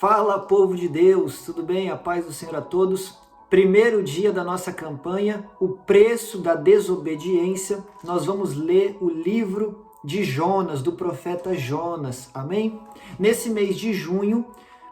Fala, povo de Deus, tudo bem? A paz do Senhor a todos. Primeiro dia da nossa campanha, o preço da desobediência. Nós vamos ler o livro de Jonas, do profeta Jonas, amém? Nesse mês de junho,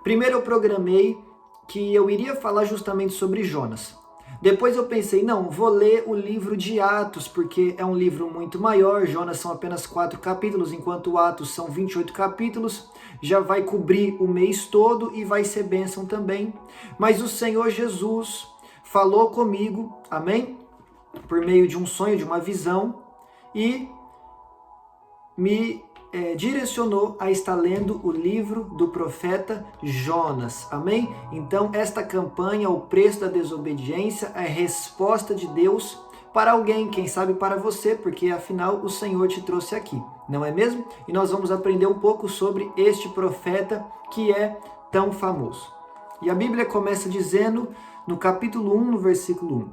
primeiro eu programei que eu iria falar justamente sobre Jonas. Depois eu pensei, não, vou ler o livro de Atos, porque é um livro muito maior. Jonas são apenas 4 capítulos, enquanto Atos são 28 capítulos. Já vai cobrir o mês todo e vai ser bênção também. Mas o Senhor Jesus falou comigo, amém? Por meio de um sonho, de uma visão, e me direcionou a estar lendo o livro do profeta Jonas, amém? Então, esta campanha, o preço da desobediência, é a resposta de Deus para alguém, quem sabe para você, porque afinal o Senhor te trouxe aqui, não é mesmo? E nós vamos aprender um pouco sobre este profeta que é tão famoso. E a Bíblia começa dizendo, no capítulo 1, no versículo 1,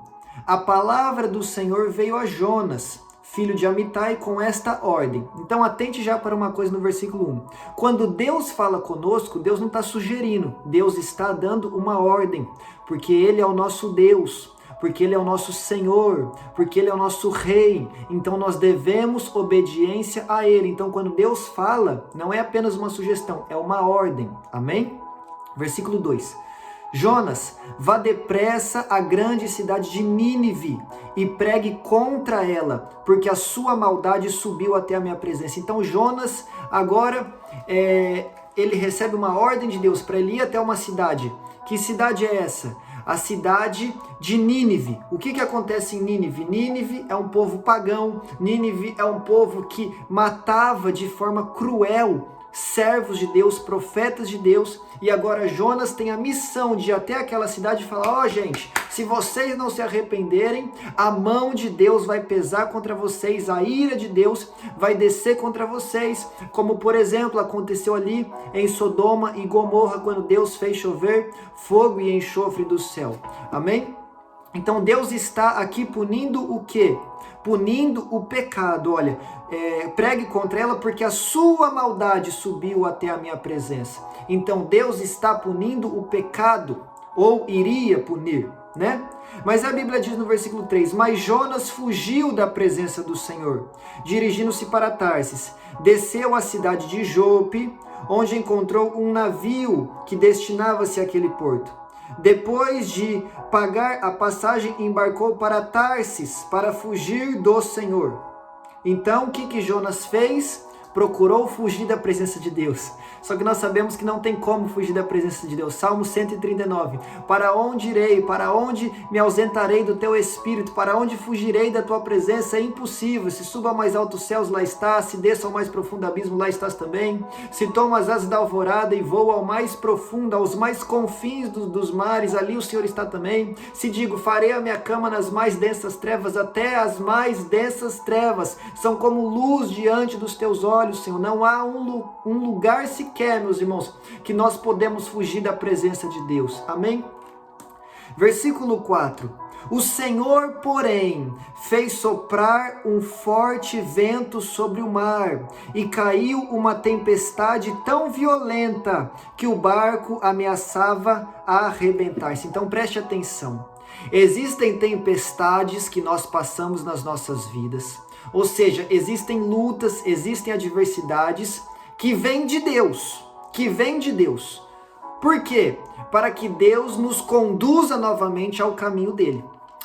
a palavra do Senhor veio a Jonas, filho de Amitai, com esta ordem. Então atente já para uma coisa no versículo 1. Quando Deus fala conosco, Deus não está sugerindo, Deus está dando uma ordem, porque Ele é o nosso Deus, porque Ele é o nosso Senhor, porque Ele é o nosso Rei. Então nós devemos obediência a Ele. Então quando Deus fala, não é apenas uma sugestão, é uma ordem. Amém? Versículo 2. Jonas, vá depressa à grande cidade de Nínive e pregue contra ela, porque a sua maldade subiu até a minha presença. Então Jonas agora ele recebe uma ordem de Deus para ele ir até uma cidade. Que cidade é essa? A cidade de Nínive. O que acontece em Nínive? Nínive é um povo pagão, Nínive é um povo que matava de forma cruel servos de Deus, profetas de Deus, e agora Jonas tem a missão de ir até aquela cidade e falar, gente, se vocês não se arrependerem, a mão de Deus vai pesar contra vocês, a ira de Deus vai descer contra vocês, como por exemplo aconteceu ali em Sodoma e Gomorra, quando Deus fez chover fogo e enxofre do céu, amém? Então Deus está aqui punindo o quê? Punindo o pecado, olha, pregue contra ela porque a sua maldade subiu até a minha presença. Então Deus está punindo o pecado, ou iria punir, né? Mas a Bíblia diz no versículo 3, mas Jonas fugiu da presença do Senhor, dirigindo-se para Tarsis, desceu à cidade de Jope, onde encontrou um navio que destinava-se àquele porto. Depois de pagar a passagem, embarcou para Tarsis para fugir do Senhor. Então, o que Jonas fez? Procurou fugir da presença de Deus. Só que nós sabemos que não tem como fugir da presença de Deus. Salmo 139. Para onde irei? Para onde me ausentarei do teu espírito? Para onde fugirei da tua presença? É impossível. Se suba ao mais altos céus, lá estás. Se desça ao mais profundo abismo, lá estás também. Se tomo as asas da alvorada e vou ao mais profundo, aos mais confins dos mares, ali o Senhor está também. Se digo, farei a minha cama nas mais densas trevas, até as mais densas trevas são como luz diante dos teus olhos, Senhor. Não há um lugar sequer, meus irmãos, que nós podemos fugir da presença de Deus. Amém? Versículo 4. O Senhor, porém, fez soprar um forte vento sobre o mar, e caiu uma tempestade tão violenta que o barco ameaçava arrebentar-se. Então preste atenção. Existem tempestades que nós passamos nas nossas vidas. Ou seja, existem lutas, existem adversidades que vêm de Deus, Por quê? Para que Deus nos conduza novamente ao caminho dele.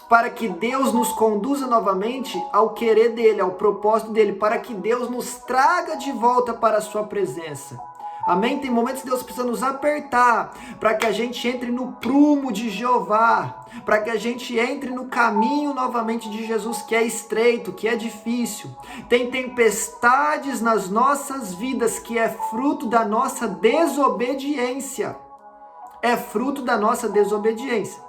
Para que Deus nos conduza novamente ao querer dele, ao propósito dele. Para que Deus nos traga de volta para a sua presença. Amém? Tem momentos que Deus precisa nos apertar para que a gente entre no prumo de Jeová, para que a gente entre no caminho novamente de Jesus, que é estreito, que é difícil. Tem tempestades nas nossas vidas que é fruto da nossa desobediência. É fruto da nossa desobediência.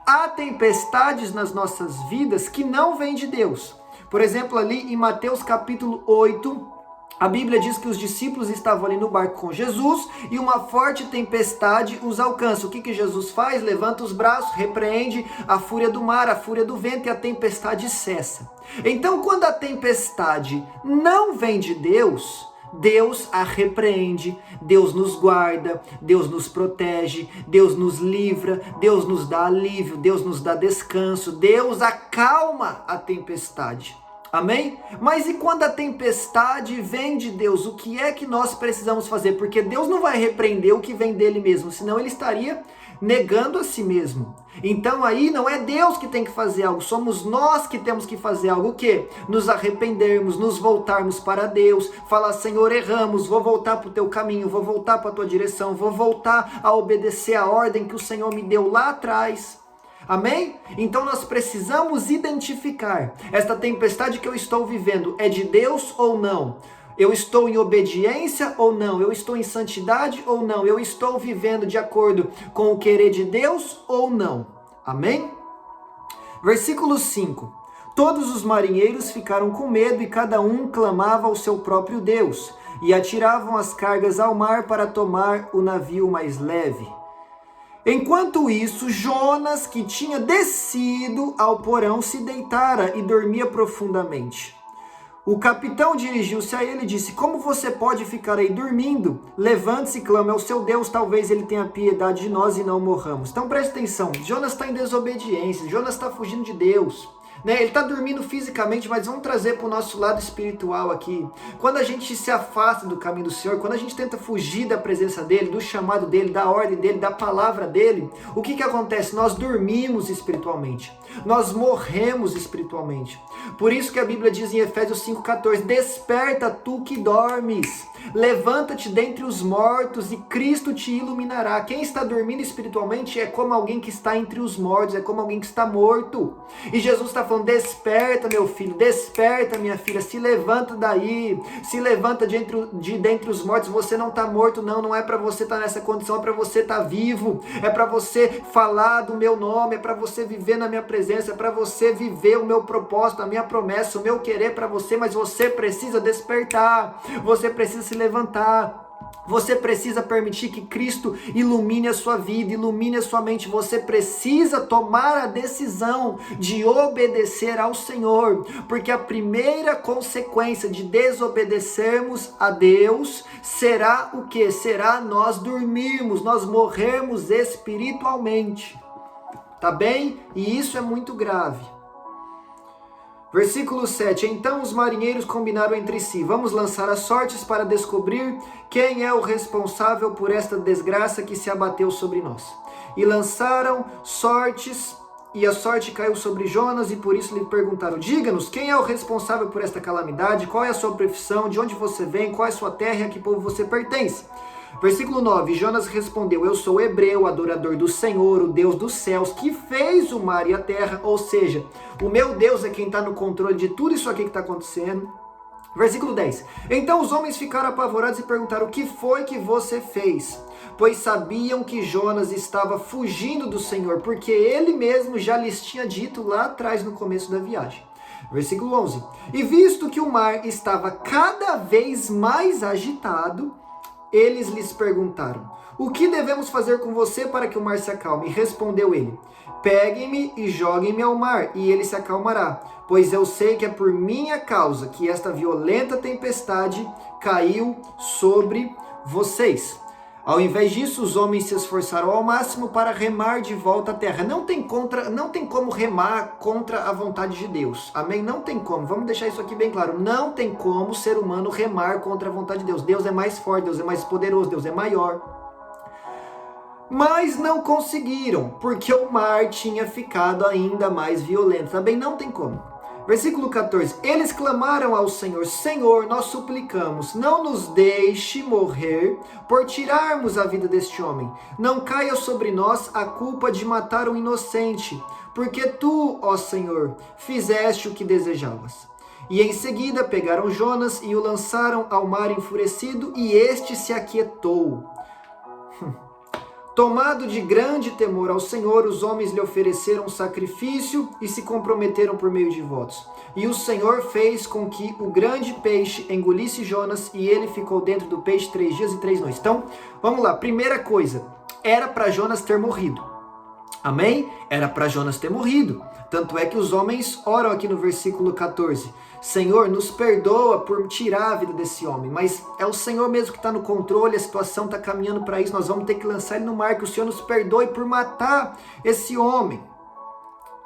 Há tempestades nas nossas vidas que não vêm de Deus. Por exemplo, ali em Mateus capítulo 8, a Bíblia diz que os discípulos estavam ali no barco com Jesus e uma forte tempestade os alcança. O que Jesus faz? Levanta os braços, repreende a fúria do mar, a fúria do vento, e a tempestade cessa. Então, quando a tempestade não vem de Deus, Deus a repreende, Deus nos guarda, Deus nos protege, Deus nos livra, Deus nos dá alívio, Deus nos dá descanso, Deus acalma a tempestade. Amém? Mas e quando a tempestade vem de Deus, o que é que nós precisamos fazer? Porque Deus não vai repreender o que vem dele mesmo, senão ele estaria negando a si mesmo. Então aí não é Deus que tem que fazer algo, somos nós que temos que fazer algo. O quê? Nos arrependermos, nos voltarmos para Deus, falar: Senhor, erramos, vou voltar para o teu caminho, vou voltar para a tua direção, vou voltar a obedecer a ordem que o Senhor me deu lá atrás. Amém? Então nós precisamos identificar: esta tempestade que eu estou vivendo é de Deus ou não? Eu estou em obediência ou não? Eu estou em santidade ou não? Eu estou vivendo de acordo com o querer de Deus ou não? Amém? Versículo 5. Todos os marinheiros ficaram com medo e cada um clamava ao seu próprio Deus, e atiravam as cargas ao mar para tomar o navio mais leve. Enquanto isso, Jonas, que tinha descido ao porão, se deitara e dormia profundamente. O capitão dirigiu-se a ele e disse: como você pode ficar aí dormindo? Levante-se e clame ao seu Deus, talvez ele tenha piedade de nós e não morramos. Então preste atenção, Jonas está em desobediência, Jonas está fugindo de Deus. Ele está dormindo fisicamente, mas vamos trazer para o nosso lado espiritual aqui. Quando a gente se afasta do caminho do Senhor, quando a gente tenta fugir da presença dele, do chamado dele, da ordem dele, da palavra dele, o que acontece? Nós dormimos espiritualmente, nós morremos espiritualmente. Por isso que a Bíblia diz em Efésios 5,14: desperta tu que dormes, levanta-te dentre os mortos e Cristo te iluminará. Quem está dormindo espiritualmente é como alguém que está entre os mortos, é como alguém que está morto. E Jesus está falando: desperta, meu filho, desperta, minha filha, se levanta daí, se levanta de dentre os mortos. Você não está morto, não é para você estar nessa condição, é para você estar vivo, é para você falar do meu nome, é para você viver na minha presença, é para você viver o meu propósito, a minha promessa, o meu querer para você. Mas você precisa despertar, você precisa se levantar. Você precisa permitir que Cristo ilumine a sua vida, ilumine a sua mente. Você precisa tomar a decisão de obedecer ao Senhor, porque a primeira consequência de desobedecermos a Deus será o quê? Será nós dormirmos, nós morrermos espiritualmente. Tá bem? E isso é muito grave. Versículo 7. Então os marinheiros combinaram entre si: vamos lançar as sortes para descobrir quem é o responsável por esta desgraça que se abateu sobre nós. E lançaram sortes, e a sorte caiu sobre Jonas, e por isso lhe perguntaram: diga-nos, quem é o responsável por esta calamidade? Qual é a sua profissão? De onde você vem? Qual é a sua terra? E a que povo você pertence? Versículo 9, Jonas respondeu: eu sou hebreu, adorador do Senhor, o Deus dos céus, que fez o mar e a terra. Ou seja, o meu Deus é quem está no controle de tudo isso aqui que está acontecendo. Versículo 10, então os homens ficaram apavorados e perguntaram: o que foi que você fez? Pois sabiam que Jonas estava fugindo do Senhor, porque ele mesmo já lhes tinha dito lá atrás no começo da viagem. Versículo 11, e visto que o mar estava cada vez mais agitado, eles lhes perguntaram: o que devemos fazer com você para que o mar se acalme? E respondeu ele: peguem-me e joguem-me ao mar, e ele se acalmará, pois eu sei que é por minha causa que esta violenta tempestade caiu sobre vocês. Ao invés disso, os homens se esforçaram ao máximo para remar de volta à terra. Não tem como remar contra a vontade de Deus. Amém? Não tem como. Vamos deixar isso aqui bem claro. Não tem como o ser humano remar contra a vontade de Deus. Deus é mais forte, Deus é mais poderoso, Deus é maior. Mas não conseguiram, porque o mar tinha ficado ainda mais violento. Também não tem como. Versículo 14, eles clamaram ao Senhor: Senhor, nós suplicamos, não nos deixe morrer por tirarmos a vida deste homem. Não caia sobre nós a culpa de matar um inocente, porque tu, ó Senhor, fizeste o que desejavas. E em seguida pegaram Jonas e o lançaram ao mar enfurecido, e este se aquietou. Tomado de grande temor ao Senhor, os homens lhe ofereceram sacrifício e se comprometeram por meio de votos. E o Senhor fez com que o grande peixe engolisse Jonas, e ele ficou dentro do peixe 3 dias e 3 noites. Então, vamos lá. Primeira coisa, era para Jonas ter morrido. Amém? Era para Jonas ter morrido. Tanto é que os homens oram aqui no versículo 14. Senhor, nos perdoa por tirar a vida desse homem, mas é o Senhor mesmo que está no controle, a situação está caminhando para isso, nós vamos ter que lançar ele no mar, que o Senhor nos perdoe por matar esse homem.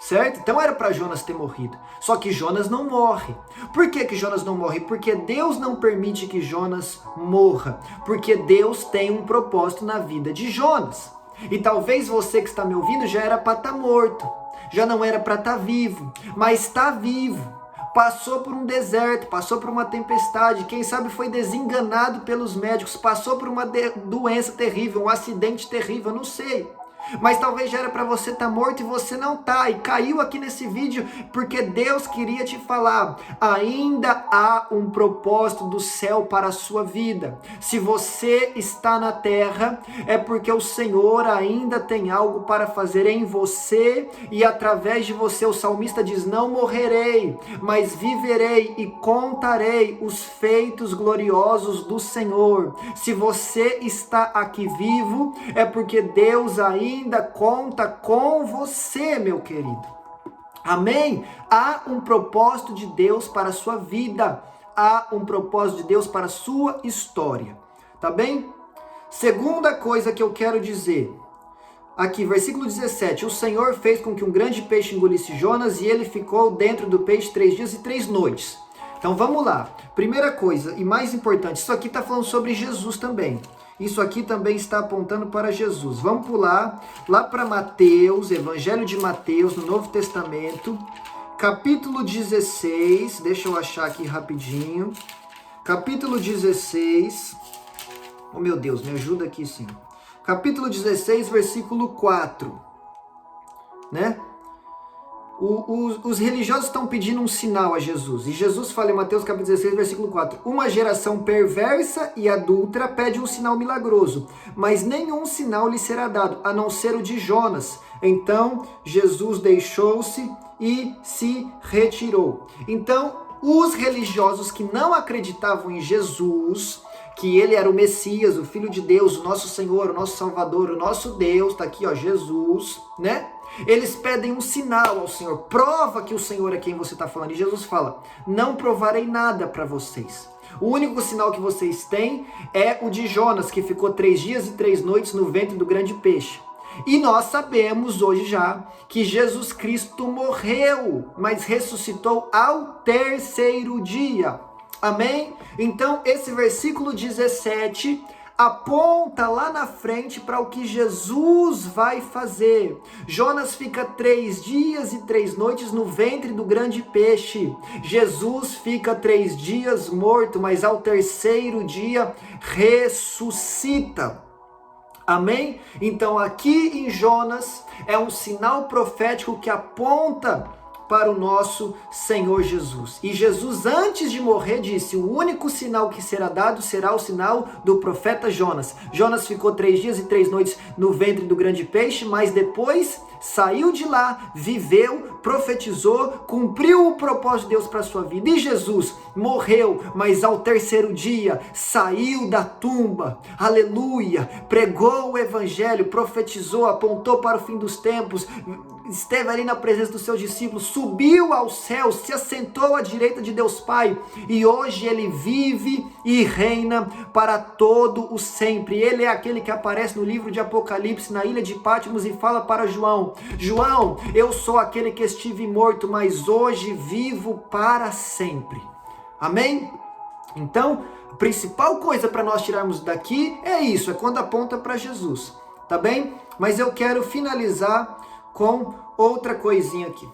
Certo? Então era para Jonas ter morrido. Só que Jonas não morre. Por que Jonas não morre? Porque Deus não permite que Jonas morra. Porque Deus tem um propósito na vida de Jonas. E talvez você que está me ouvindo já era para estar morto. Já não era para estar vivo. Mas está vivo. Passou por um deserto, passou por uma tempestade, quem sabe foi desenganado pelos médicos, passou por uma doença terrível, um acidente terrível, não sei. Mas talvez já era para você estar morto e você não está, e caiu aqui nesse vídeo porque Deus queria te falar, ainda há um propósito do céu para a sua vida. Se você está na terra, é porque o Senhor ainda tem algo para fazer em você e através de você. O salmista diz, não morrerei, mas viverei e contarei os feitos gloriosos do Senhor. Se você está aqui vivo, é porque Deus ainda conta com você, meu querido. Amém? Há um propósito de Deus para a sua vida. Há um propósito de Deus para a sua história. Tá bem? Segunda coisa que eu quero dizer. Aqui, versículo 17. O Senhor fez com que um grande peixe engolisse Jonas e ele ficou dentro do peixe 3 dias e 3 noites. Então vamos lá. Primeira coisa e mais importante. Isso aqui está falando sobre Jesus também. Isso aqui também está apontando para Jesus. Vamos pular lá para Mateus, Evangelho de Mateus, no Novo Testamento, capítulo 16, deixa eu achar aqui rapidinho, capítulo 16, oh meu Deus, me ajuda aqui sim, capítulo 16, versículo 4, né? Os religiosos estão pedindo um sinal a Jesus. E Jesus fala em Mateus capítulo 16, versículo 4. Uma geração perversa e adúltera pede um sinal milagroso, mas nenhum sinal lhe será dado, a não ser o de Jonas. Então Jesus deixou-se e se retirou. Então, os religiosos que não acreditavam em Jesus, que ele era o Messias, o Filho de Deus, o nosso Senhor, o nosso Salvador, o nosso Deus, tá aqui ó, Jesus, né? Eles pedem um sinal ao Senhor, prova que o Senhor é quem você está falando. E Jesus fala, não provarei nada para vocês. O único sinal que vocês têm é o de Jonas, que ficou 3 dias e 3 noites no ventre do grande peixe. E nós sabemos hoje já que Jesus Cristo morreu, mas ressuscitou ao 3º dia. Amém? Então esse versículo 17... aponta lá na frente para o que Jesus vai fazer. Jonas fica 3 dias e 3 noites no ventre do grande peixe. Jesus fica 3 dias morto, mas ao 3º dia ressuscita. Amém? Então aqui em Jonas é um sinal profético que aponta para o nosso Senhor Jesus. E Jesus, antes de morrer, disse, o único sinal que será dado será o sinal do profeta Jonas. Jonas ficou 3 dias e 3 noites no ventre do grande peixe, mas depois saiu de lá, viveu, profetizou, cumpriu o propósito de Deus para a sua vida. E Jesus morreu, mas ao 3º dia saiu da tumba, aleluia, pregou o evangelho, profetizou, apontou para o fim dos tempos, esteve ali na presença dos seus discípulos, subiu ao céu, se assentou à direita de Deus Pai, e hoje ele vive e reina para todo o sempre. Ele é aquele que aparece no livro de Apocalipse, na ilha de Patmos, e fala para João, João, eu sou aquele que estive morto, mas hoje vivo para sempre. Amém? Então, a principal coisa para nós tirarmos daqui é isso, é quando aponta para Jesus, tá bem? Mas eu quero finalizar com outra coisinha aqui.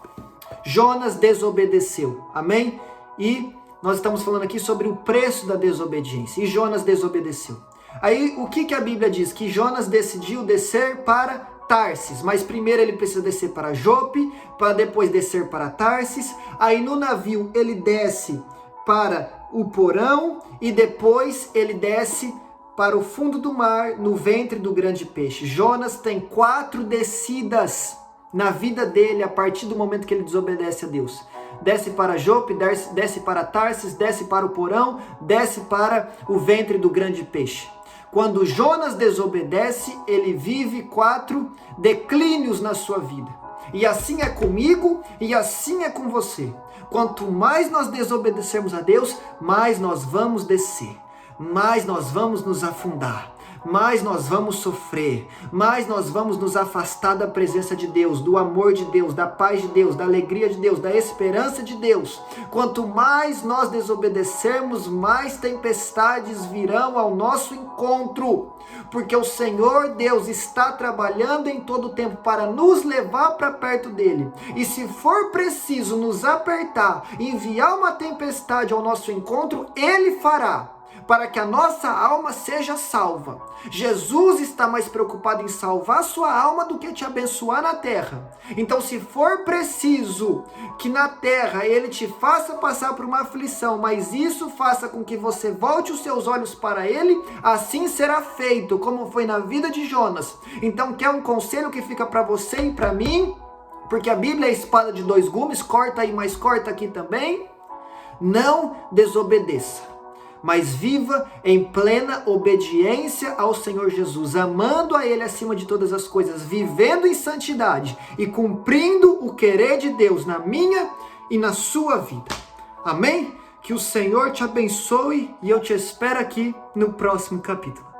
Jonas desobedeceu, amém? E nós estamos falando aqui sobre o preço da desobediência, e Jonas desobedeceu. Aí o que a Bíblia diz? Que Jonas decidiu descer para Tarsis, mas primeiro ele precisa descer para Jope, para depois descer para Tarsis. Aí no navio ele desce para o porão e depois ele desce para o fundo do mar, no ventre do grande peixe. Jonas tem 4 descidas na vida dele a partir do momento que ele desobedece a Deus. Desce para Jope, desce para Tarsis, desce para o porão, desce para o ventre do grande peixe. Quando Jonas desobedece, ele vive 4 declínios na sua vida. E assim é comigo e assim é com você. Quanto mais nós desobedecermos a Deus, mais nós vamos descer, mais nós vamos nos afundar, mais nós vamos sofrer, mais nós vamos nos afastar da presença de Deus, do amor de Deus, da paz de Deus, da alegria de Deus, da esperança de Deus. Quanto mais nós desobedecermos, mais tempestades virão ao nosso encontro, porque o Senhor Deus está trabalhando em todo o tempo para nos levar para perto dele. E se for preciso nos apertar, enviar uma tempestade ao nosso encontro, ele fará, para que a nossa alma seja salva. Jesus está mais preocupado em salvar a sua alma do que te abençoar na terra. Então, se for preciso que na terra ele te faça passar por uma aflição, mas isso faça com que você volte os seus olhos para ele, assim será feito, como foi na vida de Jonas. Então, quer um conselho que fica para você e para mim? Porque a Bíblia é a espada de 2 gumes, corta aí, mas corta aqui também. Não desobedeça, mas viva em plena obediência ao Senhor Jesus, amando a Ele acima de todas as coisas, vivendo em santidade e cumprindo o querer de Deus na minha e na sua vida. Amém? Que o Senhor te abençoe e eu te espero aqui no próximo capítulo.